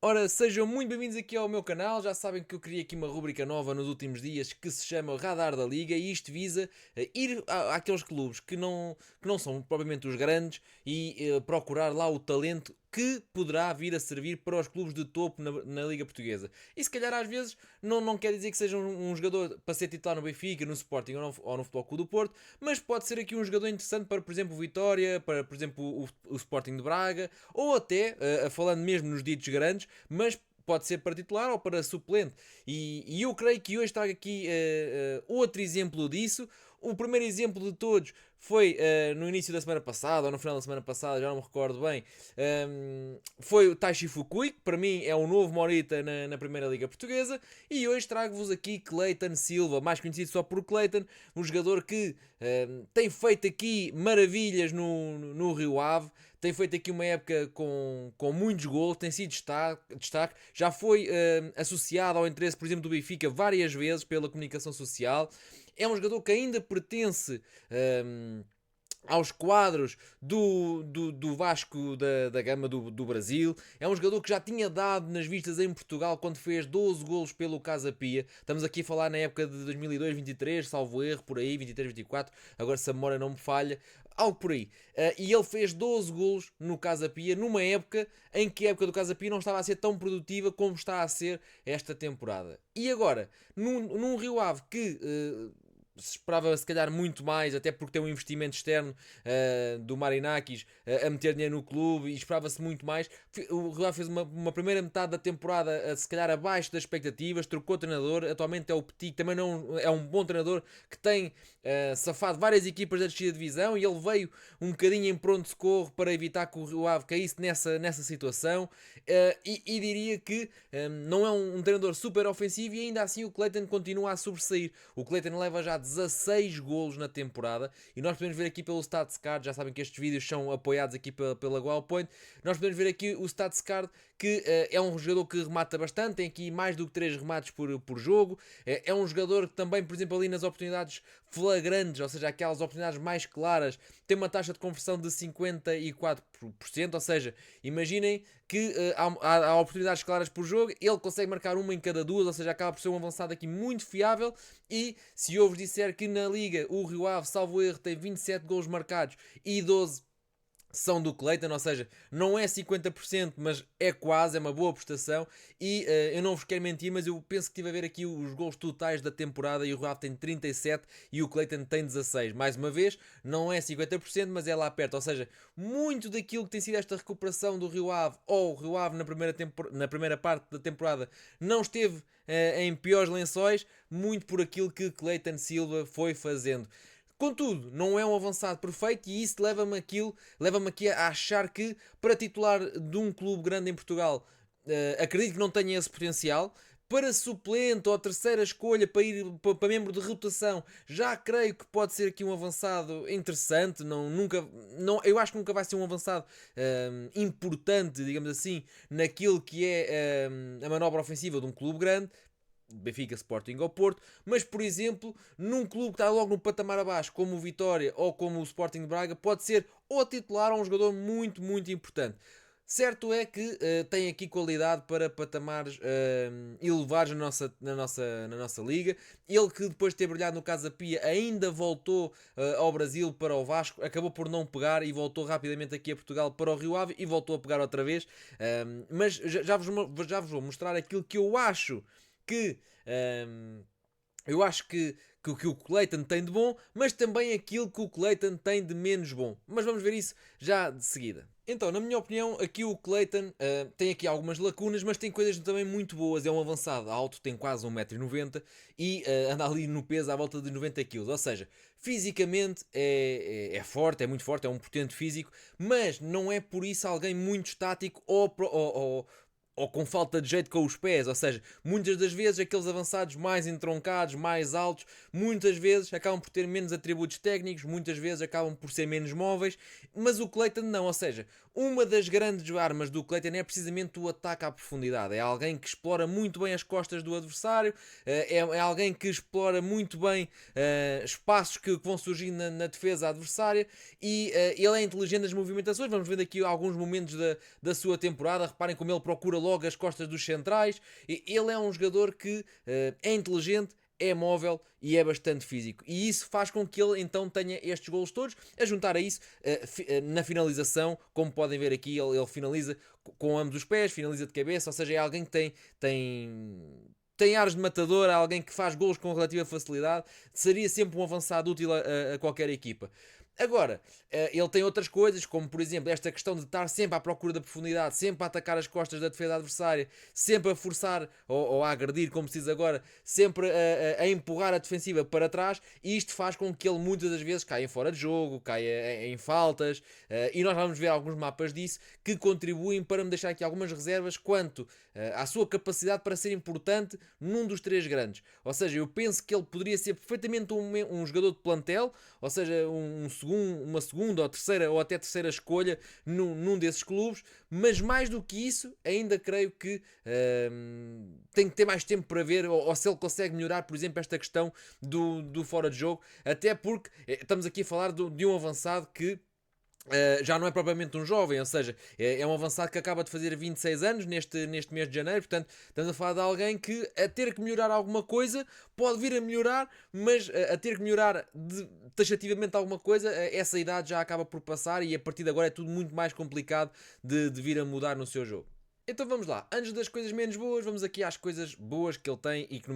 Ora, sejam muito bem-vindos aqui ao meu canal. Já sabem que eu criei aqui uma rubrica nova nos últimos dias que se chama Radar da Liga e isto visa ir àqueles clubes que não são propriamente os grandes e procurar lá o talento que poderá vir a servir para os clubes de topo na Liga Portuguesa. E se calhar às vezes não quer dizer que seja um jogador para ser titular no Benfica, no Sporting ou no Futebol Clube do Porto, mas pode ser aqui um jogador interessante para, por exemplo, o Vitória, para, por exemplo, o Sporting de Braga, ou até, falando mesmo nos ditos grandes, mas pode ser para titular ou para suplente. E eu creio que hoje trago aqui outro exemplo disso. O primeiro exemplo de todos foi no início da semana passada, ou no final da semana passada, já não me recordo bem. Foi o Taishi Fukui, que para mim é o novo Morita na Primeira Liga Portuguesa. E hoje trago-vos aqui Cleiton Silva, mais conhecido só por Cleiton, um jogador que tem feito aqui maravilhas no Rio Ave. Tem feito aqui uma época com muitos gols, tem sido destaque. Já foi associado ao interesse, por exemplo, do Benfica várias vezes pela comunicação social. É um jogador que ainda pertence aos quadros do Vasco da Gama do Brasil. É um jogador que já tinha dado nas vistas em Portugal quando fez 12 golos pelo Casa Pia. Estamos aqui a falar na época de 2022-23, salvo erro, por aí, 23-24. Agora se a memória não me falha, algo por aí. E ele fez 12 golos no Casa Pia, numa época em que a época do Casa Pia não estava a ser tão produtiva como está a ser esta temporada. E agora, num Rio Ave que se esperava se calhar muito mais, até porque tem um investimento externo do Marinakis a meter dinheiro no clube e esperava-se muito mais. O Rio Ave fez uma primeira metade da temporada se calhar abaixo das expectativas, trocou treinador, atualmente é o Petit, que também não é um bom treinador que tem safado várias equipas da descida de divisão e ele veio um bocadinho em pronto-socorro para evitar que o Rio Ave caísse nessa situação e diria que não é um treinador super ofensivo e ainda assim o Cleiton continua a sobressair. O Cleiton leva já 16 golos na temporada e nós podemos ver aqui pelo StatsCard, já sabem que estes vídeos são apoiados aqui pela Wellpoint, nós podemos ver aqui o StatsCard que é um jogador que remata bastante, tem aqui mais do que 3 remates por jogo, é um jogador que também, por exemplo, ali nas oportunidades flagrantes, ou seja, aquelas oportunidades mais claras, tem uma taxa de conversão de 54%, ou seja, imaginem que há oportunidades claras por jogo, ele consegue marcar uma em cada duas, ou seja, acaba por ser um avançado aqui muito fiável. E se eu vos disser que na Liga o Rio Ave, salvo erro, tem 27 gols marcados e 12 são do Cleiton, ou seja, não é 50%, mas é quase, é uma boa prestação. E eu não vos quero mentir, mas eu penso que estive a ver aqui os gols totais da temporada e o Rio Ave tem 37 e o Cleiton tem 16. Mais uma vez, não é 50%, mas é lá perto. Ou seja, muito daquilo que tem sido esta recuperação do Rio Ave, ou o Rio Ave na primeira parte da temporada, não esteve em piores lençóis, muito por aquilo que Cleiton Silva foi fazendo. Contudo, não é um avançado perfeito e isso leva-me aqui a achar que para titular de um clube grande em Portugal, acredito que não tenha esse potencial. Para suplente ou terceira escolha para ir para membro de rotação, já creio que pode ser aqui um avançado interessante. Eu acho que nunca vai ser um avançado importante, digamos assim, naquilo que é a manobra ofensiva de um clube grande. Benfica, Sporting ou Porto, mas por exemplo, num clube que está logo no patamar abaixo, como o Vitória ou como o Sporting de Braga, pode ser ou titular ou um jogador muito, muito importante. Certo é que tem aqui qualidade para patamares elevados na nossa liga. Ele que depois de ter brilhado no Casa Pia ainda voltou ao Brasil para o Vasco, acabou por não pegar e voltou rapidamente aqui a Portugal para o Rio Ave e voltou a pegar outra vez. Mas já vos vou mostrar aquilo que eu acho que eu acho que o Cleiton tem de bom, mas também aquilo que o Cleiton tem de menos bom. Mas vamos ver isso já de seguida. Então, na minha opinião, aqui o Cleiton tem aqui algumas lacunas, mas tem coisas também muito boas. É um avançado alto, tem quase 1,90m e anda ali no peso à volta de 90 kg. Ou seja, fisicamente é forte, é muito forte, é um potente físico, mas não é por isso alguém muito estático ou com falta de jeito com os pés, ou seja, muitas das vezes aqueles avançados mais entroncados, mais altos, muitas vezes acabam por ter menos atributos técnicos, muitas vezes acabam por ser menos móveis, mas o Cleiton não, ou seja, uma das grandes armas do Cleiton é precisamente o ataque à profundidade, é alguém que explora muito bem as costas do adversário, é alguém que explora muito bem espaços que vão surgir na defesa adversária e ele é inteligente nas movimentações, vamos ver aqui alguns momentos da sua temporada, reparem como ele procura logo logo as costas dos centrais. Ele é um jogador que é inteligente, é móvel e é bastante físico. E isso faz com que ele então tenha estes golos todos. A juntar a isso, na finalização, como podem ver aqui, ele finaliza com ambos os pés, finaliza de cabeça, ou seja, é alguém que tem ares de matador, alguém que faz golos com relativa facilidade. Seria sempre um avançado útil a qualquer equipa. Agora, ele tem outras coisas, como por exemplo esta questão de estar sempre à procura da profundidade, sempre a atacar as costas da defesa adversária, sempre a forçar ou a agredir, como se diz agora, sempre a empurrar a defensiva para trás, e isto faz com que ele muitas das vezes caia fora de jogo, caia em faltas, e nós vamos ver alguns mapas disso que contribuem para me deixar aqui algumas reservas quanto à sua capacidade para ser importante num dos três grandes. Ou seja, eu penso que ele poderia ser perfeitamente um jogador de plantel, ou seja, uma segunda ou terceira ou até terceira escolha num desses clubes, mas mais do que isso, ainda creio que tem que ter mais tempo para ver ou se ele consegue melhorar, por exemplo, esta questão do fora de jogo, até porque estamos aqui a falar de um avançado que já não é propriamente um jovem, ou seja, é um avançado que acaba de fazer 26 anos neste mês de janeiro, portanto estamos a falar de alguém que a ter que melhorar alguma coisa, pode vir a melhorar, mas a ter que melhorar taxativamente alguma coisa, essa idade já acaba por passar e a partir de agora é tudo muito mais complicado de vir a mudar no seu jogo. Então vamos lá, antes das coisas menos boas, vamos aqui às coisas boas que ele tem e que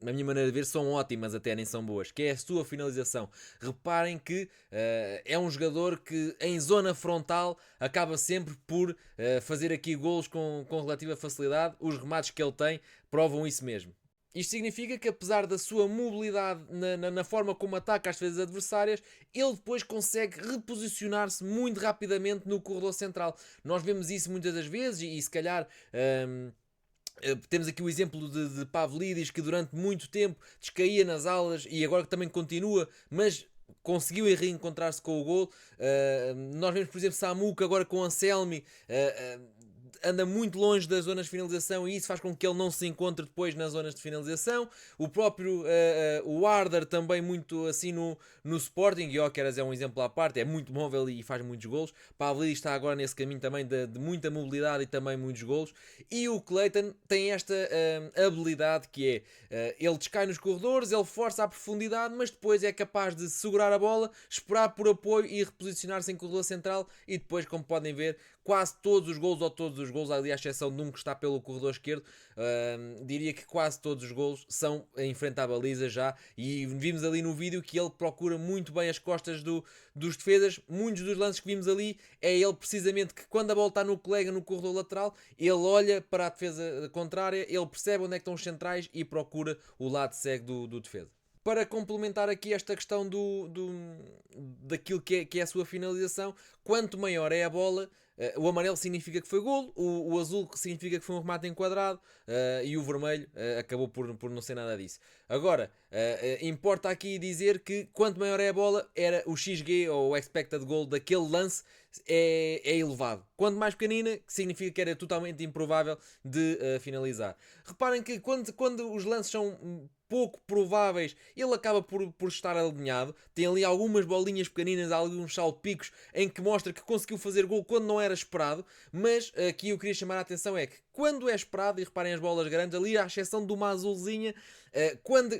na minha maneira de ver, são ótimas, até nem são boas, que é a sua finalização. Reparem que é um jogador que em zona frontal acaba sempre por fazer aqui golos com relativa facilidade. Os remates que ele tem provam isso mesmo. Isto significa que, apesar da sua mobilidade na forma como ataca as defesas adversárias, ele depois consegue reposicionar-se muito rapidamente no corredor central. Nós vemos isso muitas das vezes e se calhar... temos aqui o exemplo de Pavlidis, que durante muito tempo descaía nas alas e agora também continua, mas conseguiu reencontrar-se com o gol. Nós vemos, por exemplo, Samu, que agora com Anselmi anda muito longe das zonas de finalização e isso faz com que ele não se encontre depois nas zonas de finalização. O próprio o Arder também muito assim no Sporting, e Gyökeres é um exemplo à parte, é muito móvel e faz muitos golos. Pavlidis está agora nesse caminho também de muita mobilidade e também muitos golos. E o Clayton tem esta habilidade que é, ele descai nos corredores, ele força a profundidade, mas depois é capaz de segurar a bola, esperar por apoio e reposicionar-se em corredor central e depois, como podem ver, quase todos os golos, ou todos os golos, ali à exceção de um que está pelo corredor esquerdo, diria que quase todos os golos são em frente à baliza já, e vimos ali no vídeo que ele procura muito bem as costas dos defesas. Muitos dos lances que vimos ali é ele precisamente que quando a bola está no colega no corredor lateral, ele olha para a defesa contrária, ele percebe onde é que estão os centrais e procura o lado cego do defesa. Para complementar aqui esta questão daquilo que é a sua finalização, quanto maior é a bola, o amarelo significa que foi golo, o azul significa que foi um remate enquadrado e o vermelho acabou por não ser nada disso. Agora, importa aqui dizer que quanto maior é a bola, era o XG ou o expected goal daquele lance é elevado. Quanto mais pequenina, significa que era totalmente improvável de finalizar. Reparem que quando os lances são pouco prováveis, ele acaba por estar alinhado. Tem ali algumas bolinhas pequeninas, alguns salpicos em que mostra que conseguiu fazer gol quando não era esperado, mas aqui eu queria chamar a atenção é que quando é esperado, e reparem as bolas grandes, ali à exceção de uma azulzinha,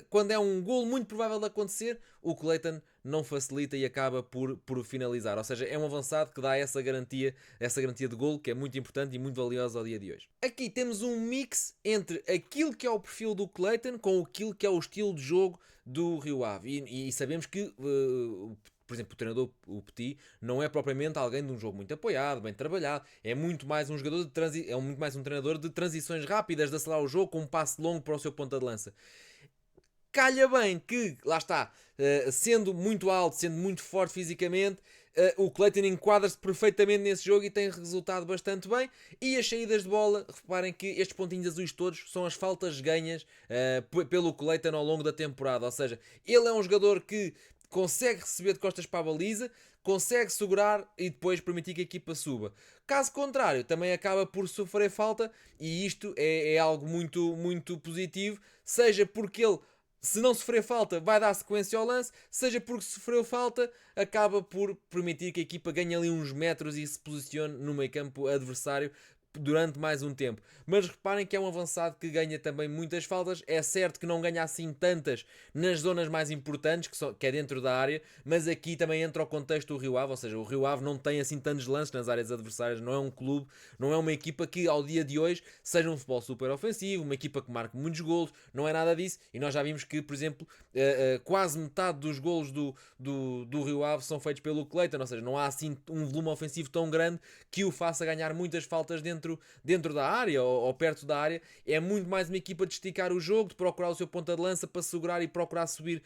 quando é um gol muito provável de acontecer, o Clayton não facilita e acaba por finalizar. Ou seja, é um avançado que dá essa garantia de gol, que é muito importante e muito valiosa ao dia de hoje. Aqui temos um mix entre aquilo que é o perfil do Clayton com aquilo que é o estilo de jogo do Rio Ave. E sabemos que por exemplo, o treinador, o Petit, não é propriamente alguém de um jogo muito apoiado, bem trabalhado, é muito mais um jogador muito mais um treinador de transições rápidas, de acelerar o jogo com um passe longo para o seu ponta de lança. Calha bem que, lá está, sendo muito alto, sendo muito forte fisicamente, o Clayton enquadra-se perfeitamente nesse jogo e tem resultado bastante bem. E as saídas de bola, reparem que estes pontinhos azuis todos são as faltas ganhas pelo Clayton ao longo da temporada. Ou seja, ele é um jogador que consegue receber de costas para a baliza, consegue segurar e depois permitir que a equipa suba. Caso contrário, também acaba por sofrer falta e isto é algo muito, muito positivo, seja porque ele, se não sofrer falta, vai dar sequência ao lance, seja porque sofreu falta, acaba por permitir que a equipa ganhe ali uns metros e se posicione no meio campo adversário, durante mais um tempo. Mas reparem que é um avançado que ganha também muitas faltas. É certo que não ganha assim tantas nas zonas mais importantes, que é dentro da área, mas aqui também entra o contexto do Rio Ave, ou seja, o Rio Ave não tem assim tantos lances nas áreas adversárias, não é um clube, não é uma equipa que ao dia de hoje seja um futebol super ofensivo, uma equipa que marque muitos golos, não é nada disso, e nós já vimos que, por exemplo, quase metade dos golos do Rio Ave são feitos pelo Cleiton, ou seja, não há assim um volume ofensivo tão grande que o faça ganhar muitas faltas dentro da área ou perto da área. É muito mais uma equipa de esticar o jogo, de procurar o seu ponta de lança para segurar e procurar subir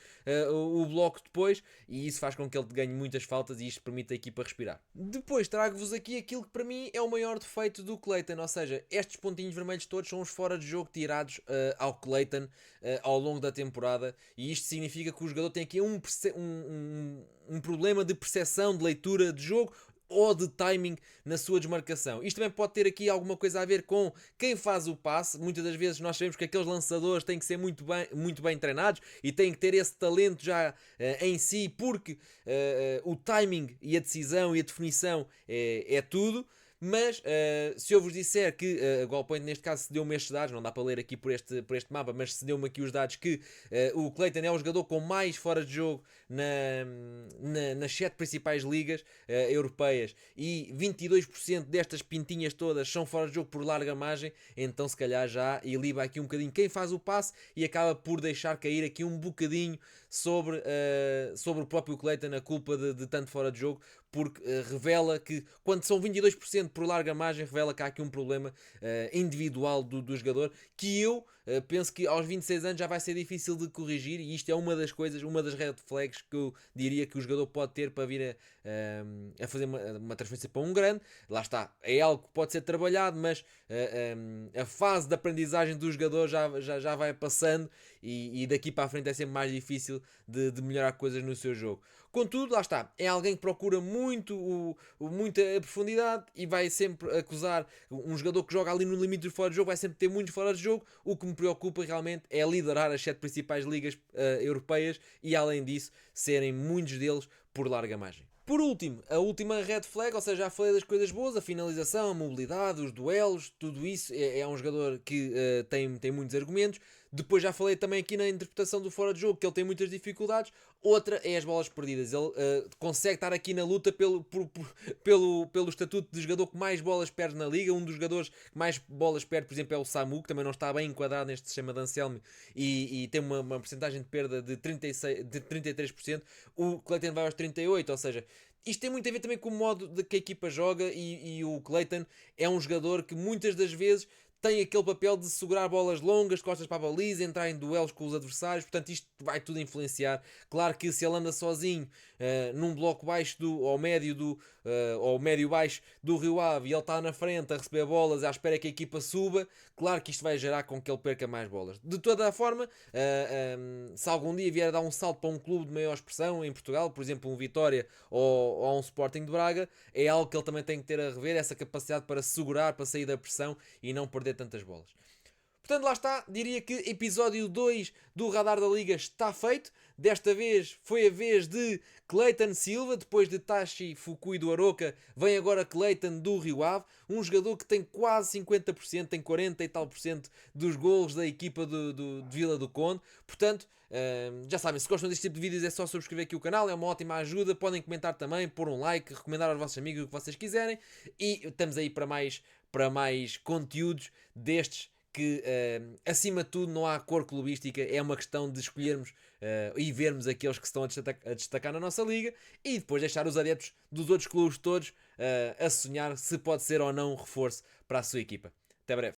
o bloco depois, e isso faz com que ele ganhe muitas faltas e isto permite a equipa respirar. Depois trago-vos aqui aquilo que para mim é o maior defeito do Cleiton, ou seja, estes pontinhos vermelhos todos são os fora de jogo tirados ao Cleiton ao longo da temporada, e isto significa que o jogador tem aqui um problema de percepção, de leitura de jogo ou de timing na sua desmarcação. Isto também pode ter aqui alguma coisa a ver com quem faz o passe. Muitas das vezes nós sabemos que aqueles lançadores têm que ser muito bem treinados e têm que ter esse talento já em si, porque o timing e a decisão e a definição é tudo. Mas se eu vos disser que a Goalpoint neste caso cedeu-me estes dados, não dá para ler aqui por este mapa, mas cedeu-me aqui os dados que o Cleiton é o jogador com mais fora de jogo nas 7 principais ligas europeias, e 22% destas pintinhas todas são fora de jogo por larga margem, então se calhar já iliba aqui um bocadinho quem faz o passe e acaba por deixar cair aqui um bocadinho sobre o próprio Cleiton a culpa de tanto fora de jogo, porque revela que quando são 22% por larga margem, revela que há aqui um problema individual do jogador, que eu penso que aos 26 anos já vai ser difícil de corrigir, e isto é uma das coisas, uma das red flags que eu diria que o jogador pode ter para vir a fazer uma transferência para um grande. Lá está, é algo que pode ser trabalhado, mas a fase de aprendizagem do jogador já vai passando, e daqui para a frente é sempre mais difícil de melhorar coisas no seu jogo. Contudo, lá está, é alguém que procura muita profundidade e vai sempre acusar um jogador que joga ali no limite do fora de jogo, vai sempre ter muitos fora de jogo. O que me preocupa realmente é liderar as 7 principais ligas europeias e, além disso, serem muitos deles por larga margem. Por último, a última red flag, ou seja, já falei das coisas boas, a finalização, a mobilidade, os duelos, tudo isso é um jogador que tem muitos argumentos. Depois já falei também aqui na interpretação do fora de jogo, que ele tem muitas dificuldades. Outra é as bolas perdidas. Ele consegue estar aqui na luta pelo estatuto de jogador que mais bolas perde na liga. Um dos jogadores que mais bolas perde, por exemplo, é o Samu, que também não está bem enquadrado neste sistema de Anselmi e tem uma porcentagem de perda de 33%. O Cleiton vai aos 38%, ou seja, isto tem muito a ver também com o modo de que a equipa joga, e o Cleiton é um jogador que muitas das vezes tem aquele papel de segurar bolas longas, costas para a baliza, entrar em duelos com os adversários, portanto isto vai tudo influenciar. Claro que se ele anda sozinho num bloco baixo ou médio baixo do Rio Ave, e ele está na frente a receber bolas à espera que a equipa suba, claro que isto vai gerar com que ele perca mais bolas. De toda a forma, se algum dia vier a dar um salto para um clube de maior expressão em Portugal, por exemplo um Vitória ou um Sporting de Braga, é algo que ele também tem que ter a rever, essa capacidade para segurar, para sair da pressão e não perder tantas bolas. Portanto, lá está, diria que episódio 2 do Radar da Liga está feito. Desta vez foi a vez de Cleiton Silva, depois de Tashi Fukui do Aroca, vem agora Cleiton do Rio Ave, um jogador que tem quase 50%, tem 40 e tal por cento dos golos da equipa de Vila do Conde. Portanto, já sabem, se gostam deste tipo de vídeos é só subscrever aqui o canal, é uma ótima ajuda. Podem comentar também, pôr um like, recomendar aos vossos amigos o que vocês quiserem, e estamos aí para mais conteúdos destes que, acima de tudo, não há cor clubística, é uma questão de escolhermos e vermos aqueles que estão a destacar na nossa liga, e depois deixar os adeptos dos outros clubes todos a sonhar se pode ser ou não um reforço para a sua equipa. Até breve.